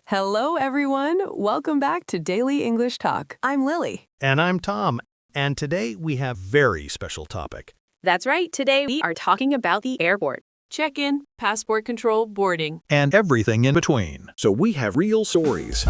Hello, everyone. Welcome back to Daily English Talk. I'm Lily. And I'm Tom, and today we have a very special topic. That's right. Today we are talking about the airport. Check-in, passport control, boarding. And everything in between. So we have real stories.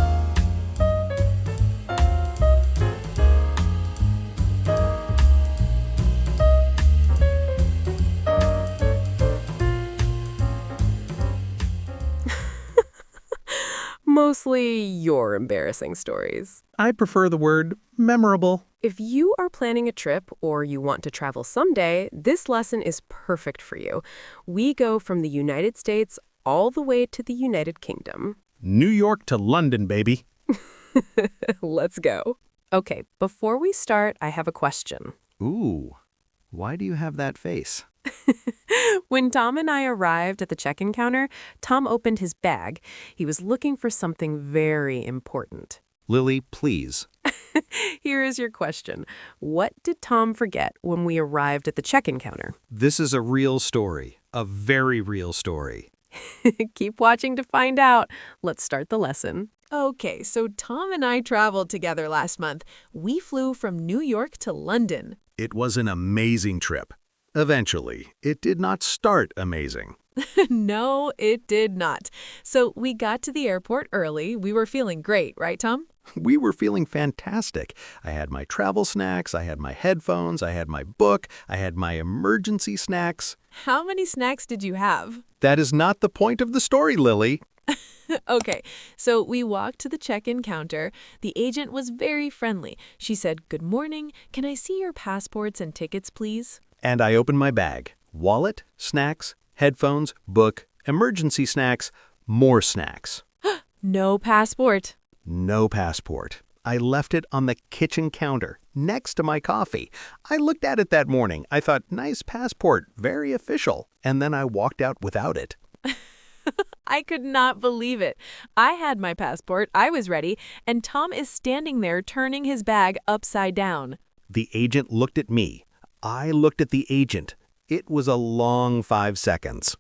Mostly your embarrassing stories. I prefer the word memorable. If you are planning a trip or you want to travel someday, this lesson is perfect for you. We go from the United States all the way to the United Kingdom. New York to London, baby. Let's go. Okay, before we start, I have a question. Ooh, why do you have that face? When Tom and I arrived at the check-in counter, Tom opened his bag. He was looking for something very important. Lily, please. Here is your question. What did Tom forget when we arrived at the check-in counter? This is a real story, a very real story. Keep watching to find out. Let's start the lesson. Okay, so Tom and I traveled together last month. We flew from New York to London. It was an amazing trip. Eventually, it did not start amazing. No, it did not. So we got to the airport early. We were feeling great, right, Tom? We were feeling fantastic. I had my travel snacks, I had my headphones, I had my book, I had my emergency snacks. How many snacks did you have? That is not the point of the story, Lily. Okay, so we walked to the check-in counter. The agent was very friendly. She said, "Good morning. Can I see your passports and tickets, please?" And I opened my bag. Wallet, snacks, headphones, book, emergency snacks, more snacks. No passport. No passport. I left it on the kitchen counter, next to my coffee. I looked at it that morning. I thought, nice passport, very official. And then I walked out without it. I could not believe it. I had my passport, I was ready, and Tom is standing there turning his bag upside down. The agent looked at me. I looked at the agent. It was a long 5 seconds.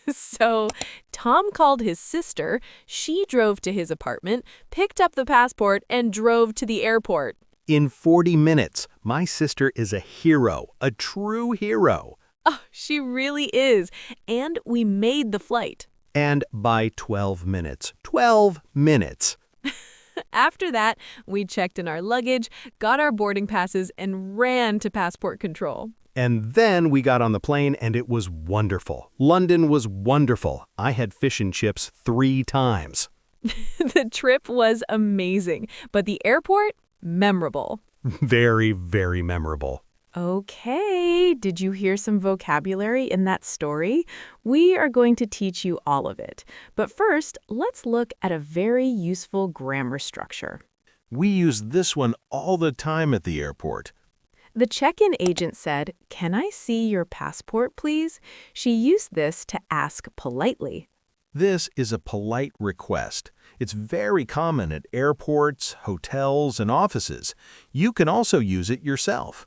So Tom called his sister. She drove to his apartment, picked up the passport, and drove to the airport. In 40 minutes, my sister is a hero, a true hero. Oh, she really is. And we made the flight. And by 12 minutes. 12 minutes. After that, we checked in our luggage, got our boarding passes, and ran to passport control. And then we got on the plane, and it was wonderful. London was wonderful. I had fish and chips 3 times. The trip was amazing, but the airport, memorable. Very, very memorable. Okay, did you hear some vocabulary in that story? We are going to teach you all of it. But first, let's look at a very useful grammar structure. We use this one all the time at the airport. The check-in agent said, "Can I see your passport, please?" She used this to ask politely. This is a polite request. It's very common at airports, hotels, and offices. You can also use it yourself.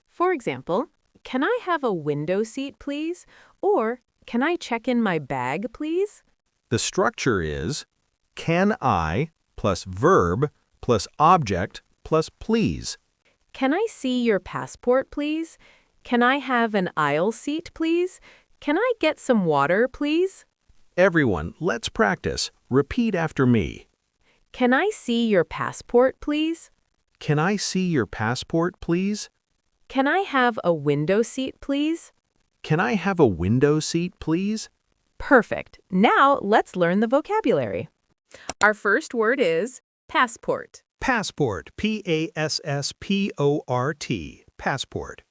For example, "Can I have a window seat, please?" Or, "Can I check in my bag, please?" The structure is can I plus verb plus object plus please. "Can I see your passport, please?" "Can I have an aisle seat, please?" "Can I get some water, please?" Everyone, let's practice. Repeat after me. "Can I see your passport, please?" Can I see your passport, please? "Can I have a window seat, please?" Can I have a window seat, please? Perfect. Now let's learn the vocabulary. Our first word is passport. Passport. P-A-S-S-P-O-R-T. Passport.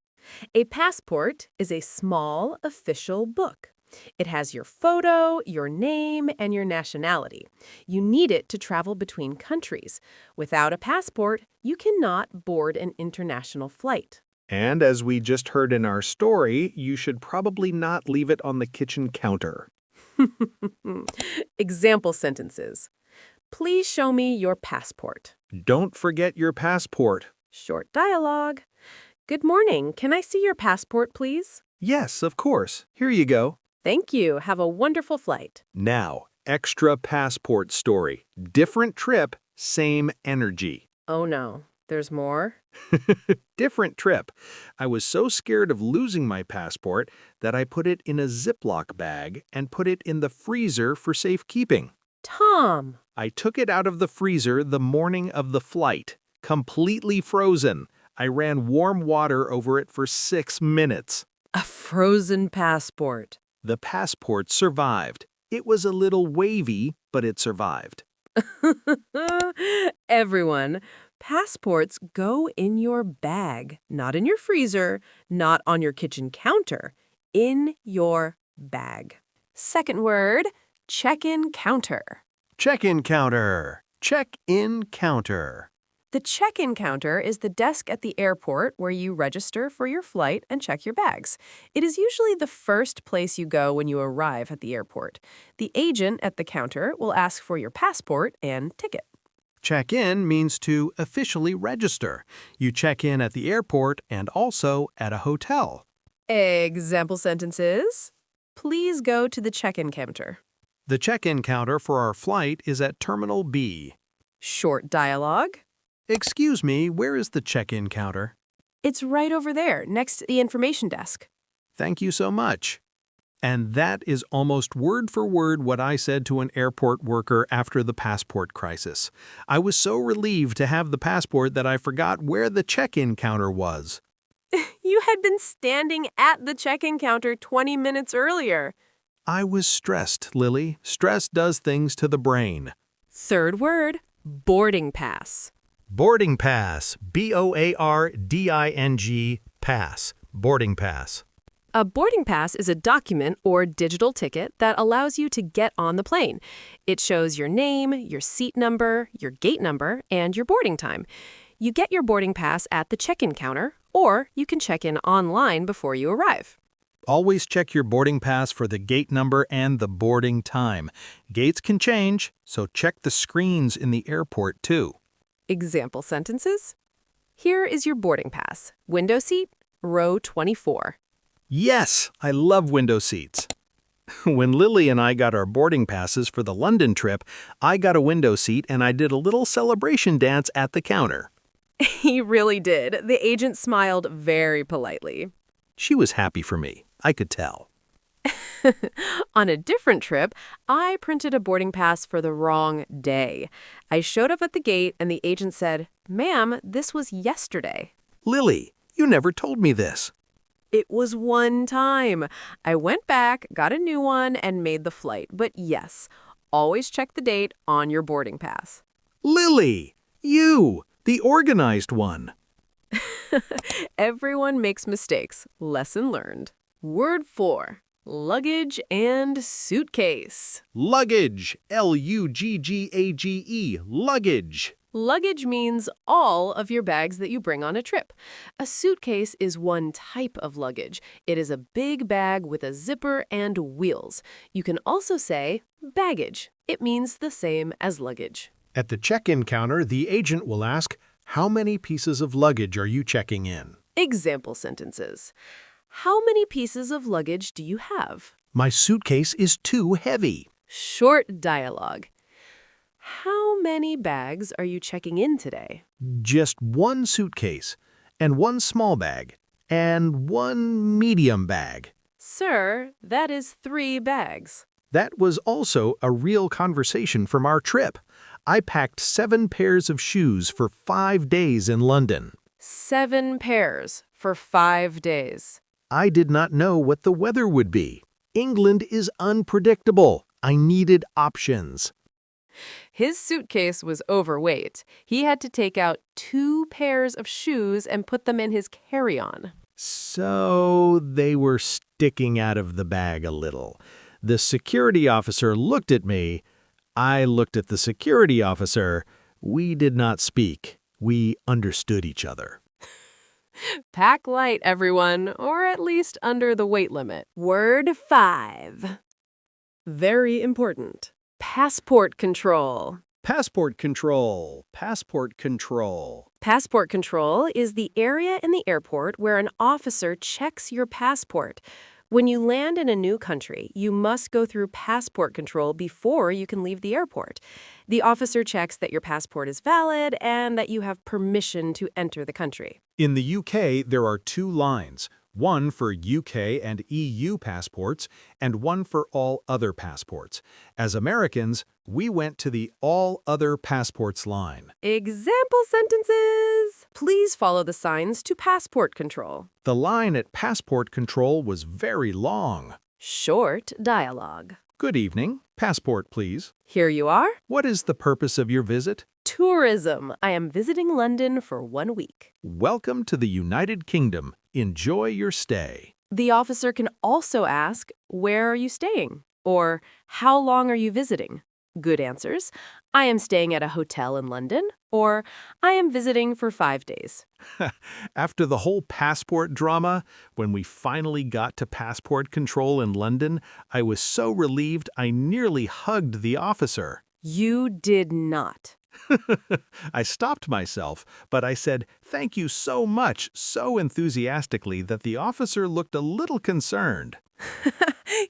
A passport is a small official book. It has your photo, your name, and your nationality. You need it to travel between countries. Without a passport, you cannot board an international flight. And as we just heard in our story, you should probably not leave it on the kitchen counter. Example sentences. Please show me your passport. Don't forget your passport. Short dialogue. Good morning. Can I see your passport, please? Yes, of course. Here you go. Thank you. Have a wonderful flight. Now, extra passport story. Different trip, same energy. Oh no, there's more? Different trip. I was so scared of losing my passport that I put it in a Ziploc bag and put it in the freezer for safekeeping. Tom! I took it out of the freezer the morning of the flight, completely frozen. I ran warm water over it for 6 minutes. A frozen passport. The passport survived. It was a little wavy, but it survived. Everyone, passports go in your bag, not in your freezer, not on your kitchen counter, in your bag. Second word, check-in counter. Check-in counter. Check-in counter. The check-in counter is the desk at the airport where you register for your flight and check your bags. It is usually the first place you go when you arrive at the airport. The agent at the counter will ask for your passport and ticket. Check-in means to officially register. You check in at the airport and also at a hotel. Example sentences. Please go to the check-in counter. The check-in counter for our flight is at Terminal B. Short dialogue. Excuse me, where is the check-in counter? It's right over there, next to the information desk. Thank you so much. And that is almost word for word what I said to an airport worker after the passport crisis. I was so relieved to have the passport that I forgot where the check-in counter was. You had been standing at the check-in counter 20 minutes earlier. I was stressed, Lily. Stress does things to the brain. Third word, boarding pass. Boarding pass. B-O-A-R-D-I-N-G, pass. Boarding pass. A boarding pass is a document or digital ticket that allows you to get on the plane. It shows your name, your seat number, your gate number, and your boarding time. You get your boarding pass at the check-in counter, or you can check in online before you arrive. Always check your boarding pass for the gate number and the boarding time. Gates can change, so check the screens in the airport too. Example sentences. Here is your boarding pass. Window seat, row 24. Yes, I love window seats. When Lily and I got our boarding passes for the London trip, I got a window seat and I did a little celebration dance at the counter. He really did. The agent smiled very politely. She was happy for me. I could tell. On a different trip, I printed a boarding pass for the wrong day. I showed up at the gate and the agent said, "Ma'am, this was yesterday." Lily, you never told me this. It was one time. I went back, got a new one, and made the flight. But yes, always check the date on your boarding pass. Lily, you, the organized one. Everyone makes mistakes. Lesson learned. Word 4. Luggage and suitcase. Luggage, L-U-G-G-A-G-E, luggage. Luggage means all of your bags that you bring on a trip. A suitcase is one type of luggage. It is a big bag with a zipper and wheels. You can also say baggage. It means the same as luggage. At the check-in counter, the agent will ask, "How many pieces of luggage are you checking in?" Example sentences. How many pieces of luggage do you have? My suitcase is too heavy. Short dialogue. How many bags are you checking in today? Just one suitcase, and one small bag, and one medium bag. Sir, that is 3 bags. That was also a real conversation from our trip. I packed 7 pairs of shoes for 5 days in London. 7 pairs for 5 days. I did not know what the weather would be. England is unpredictable. I needed options. His suitcase was overweight. He had to take out 2 pairs of shoes and put them in his carry-on. So they were sticking out of the bag a little. The security officer looked at me. I looked at the security officer. We did not speak. We understood each other. Pack light, everyone, or at least under the weight limit. Word 5. Very important. Passport control. Passport control. Passport control. Passport control is the area in the airport where an officer checks your passport. When you land in a new country, you must go through passport control before you can leave the airport. The officer checks that your passport is valid and that you have permission to enter the country. In the UK, there are two lines, one for UK and EU passports and one for all other passports. As Americans, we went to the all other passports line. Example sentences. Please follow the signs to passport control. The line at passport control was very long. Short dialogue. Good evening. Passport, please. Here you are. What is the purpose of your visit? Tourism. I am visiting London for 1 week. Welcome to the United Kingdom. Enjoy your stay. The officer can also ask, where are you staying? Or, how long are you visiting? Good answers. I am staying at a hotel in London. Or, I am visiting for 5 days. After the whole passport drama, when we finally got to passport control in London, I was so relieved I nearly hugged the officer. You did not. I stopped myself, but I said, "Thank you so much," so enthusiastically that the officer looked a little concerned.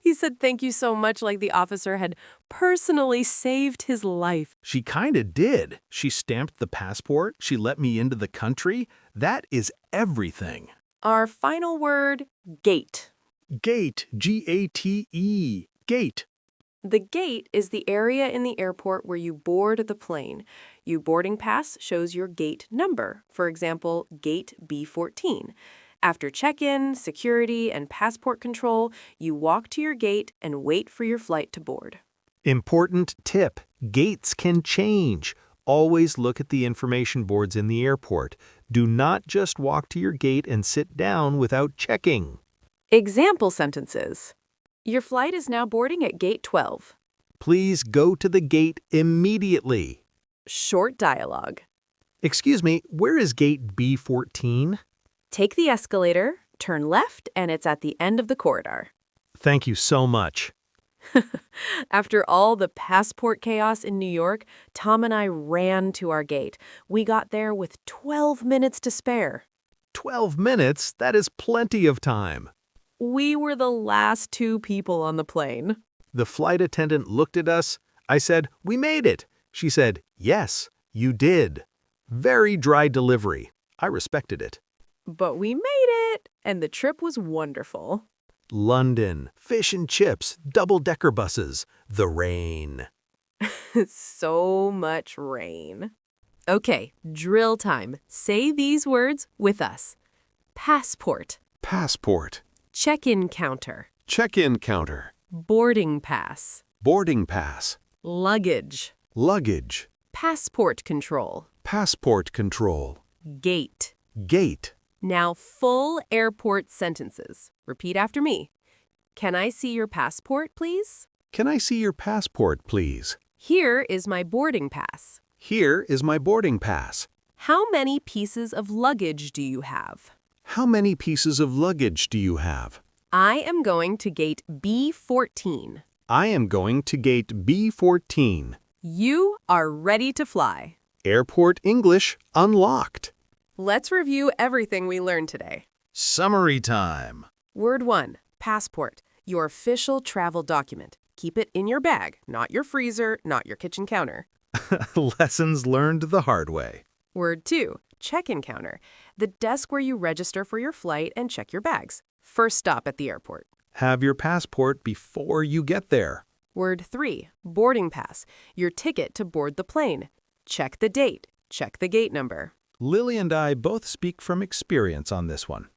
He said thank you so much like the officer had personally saved his life. She kinda did. She stamped the passport. She let me into the country. That is everything. Our final word, gate. Gate, G-A-T-E, gate. The gate is the area in the airport where you board the plane. Your boarding pass shows your gate number, for example, gate B14. After check-in, security, and passport control, you walk to your gate and wait for your flight to board. Important tip, gates can change. Always look at the information boards in the airport. Do not just walk to your gate and sit down without checking. Example sentences. Your flight is now boarding at gate 12. Please go to the gate immediately. Short dialogue. Excuse me, where is gate B14? Take the escalator, turn left, and it's at the end of the corridor. Thank you so much. After all the passport chaos in New York, Tom and I ran to our gate. We got there with 12 minutes to spare. 12 minutes? That is plenty of time. We were the last 2 people on the plane. The flight attendant looked at us. I said, "We made it." She said, "Yes, you did." Very dry delivery. I respected it. But we made it, and the trip was wonderful. London, fish and chips, double-decker buses, the rain. So much rain. Okay, drill time. Say these words with us. Passport. Passport. Check-in counter. Check-in counter. Boarding pass. Boarding pass. Luggage. Luggage. Passport control. Passport control. Gate. Gate. Now full airport sentences. Repeat after me. Can I see your passport, please? Can I see your passport, please? Here is my boarding pass. Here is my boarding pass. How many pieces of luggage do you have? How many pieces of luggage do you have? I am going to gate B14. I am going to gate B14. You are ready to fly. Airport English unlocked. Let's review everything we learned today. Summary time. Word 1, passport, your official travel document. Keep it in your bag, not your freezer, not your kitchen counter. Lessons learned the hard way. Word 2, check-in counter, the desk where you register for your flight and check your bags. First stop at the airport. Have your passport before you get there. Word 3, boarding pass, your ticket to board the plane. Check the date, check the gate number. Lily and I both speak from experience on this one.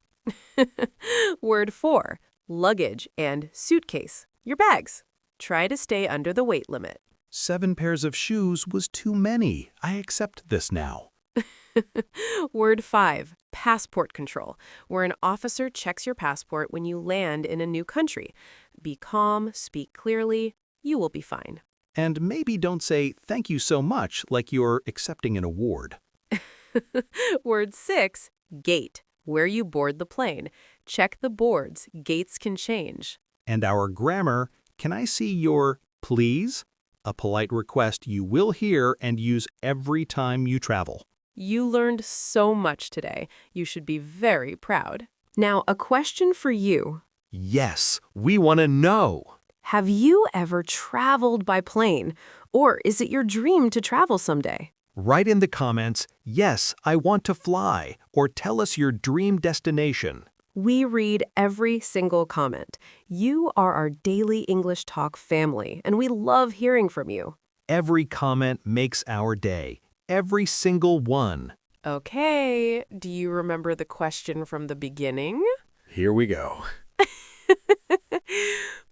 Word 4, luggage and suitcase, your bags. Try to stay under the weight limit. 7 pairs of shoes was too many. I accept this now. Word 5, passport control, where an officer checks your passport when you land in a new country. Be calm, speak clearly, you will be fine. And maybe don't say thank you so much like you're accepting an award. Word 6, gate, where you board the plane. Check the boards, gates can change. And our grammar, can I see your please? A polite request you will hear and use every time you travel. You learned so much today. You should be very proud. Now, a question for you. Yes, we want to know. Have you ever traveled by plane? Or is it your dream to travel someday? Write in the comments, yes, I want to fly, or tell us your dream destination. We read every single comment. You are our daily English Talk family, and we love hearing from you. Every comment makes our day. Every single one. Okay, do you remember the question from the beginning? Here we go.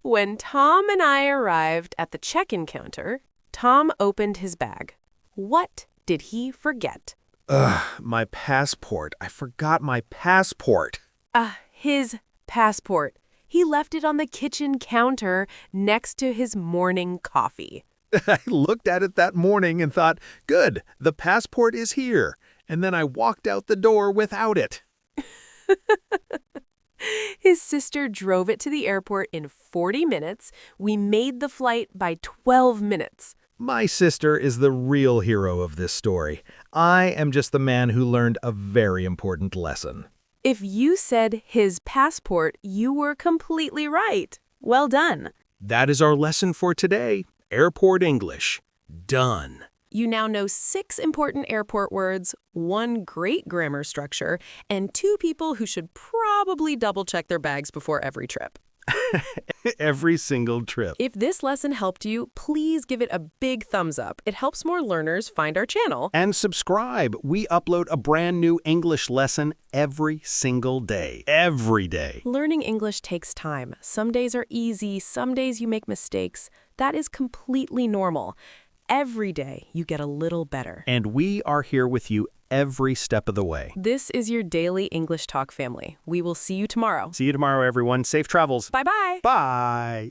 When Tom and I arrived at the check-in counter, Tom opened his bag. What did he forget? My passport. I forgot my passport. His passport. He left it on the kitchen counter next to his morning coffee. I looked at it that morning and thought, good, the passport is here. And then I walked out the door without it. His sister drove it to the airport in 40 minutes. We made the flight by 12 minutes. My sister is the real hero of this story. I am just the man who learned a very important lesson. If you said his passport, you were completely right. Well done. That is our lesson for today. Airport English. Done. You now know 6 important airport words, 1 great grammar structure, and 2 people who should probably double-check their bags before every trip. Every single trip. If this lesson helped you, please give it a big thumbs up. It helps more learners find our channel. And subscribe. We upload a brand new English lesson every single day. Every day. Learning English takes time. Some days are easy, some days you make mistakes. That is completely normal. Every day you get a little better. And we are here with you every step of the way. This is your daily English Talk family. We will see you tomorrow. See you tomorrow, everyone. Safe travels. Bye-bye. Bye.